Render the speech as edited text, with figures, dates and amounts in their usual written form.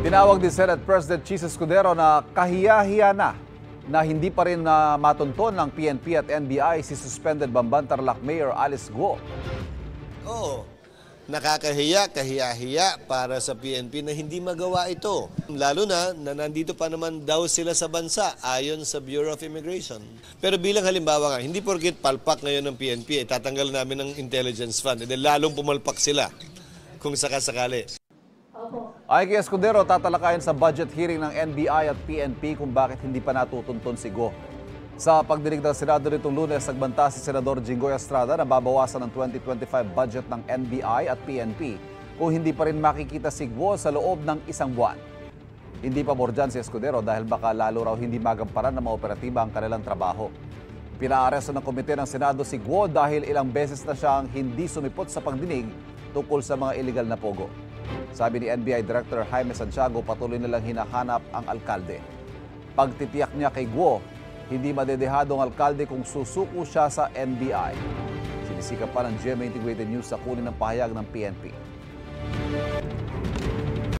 Tinawag ni Senate President Chis Escudero na kahiya-hiya na hindi pa rin matunton ng PNP at NBI si suspended Bamban Tarlac Mayor Alice Guo. Oo, nakakahiya, kahiya-hiya para sa PNP na hindi magawa ito. Lalo na nandito pa naman daw sila sa bansa ayon sa Bureau of Immigration. Pero bilang halimbawa nga, hindi porket palpak ngayon ng PNP, tatanggal namin ng intelligence fund. Lalong pumalpak sila kung sakasakali. Ay kay Escudero, tatalakayin sa budget hearing ng NBI at PNP kung bakit hindi pa natutuntun si Guo. Sa pagdinig ng Senado nitong Lunes, nagbanta si Senador Jinggoy Estrada na babawasan ng 2025 budget ng NBI at PNP kung hindi pa rin makikita si Guo sa loob ng isang buwan. Hindi pabor dyan si Escudero dahil baka lalo raw hindi magamparan ng mga operatiba ang kanilang trabaho. Pinaaresto ng komite ng Senado si Guo dahil ilang beses na siyang hindi sumipot sa pagdinig tungkol sa mga iligal na pogo. Sabi ni NBI Director Jaime Santiago, patuloy nilang hinahanap ang alkalde. Pagtitiyak niya kay Guo, hindi madedehado ang alkalde kung susuko siya sa NBI. Sinisikap pa ng GMA Integrated News sa kunin ng pahayag ng PNP.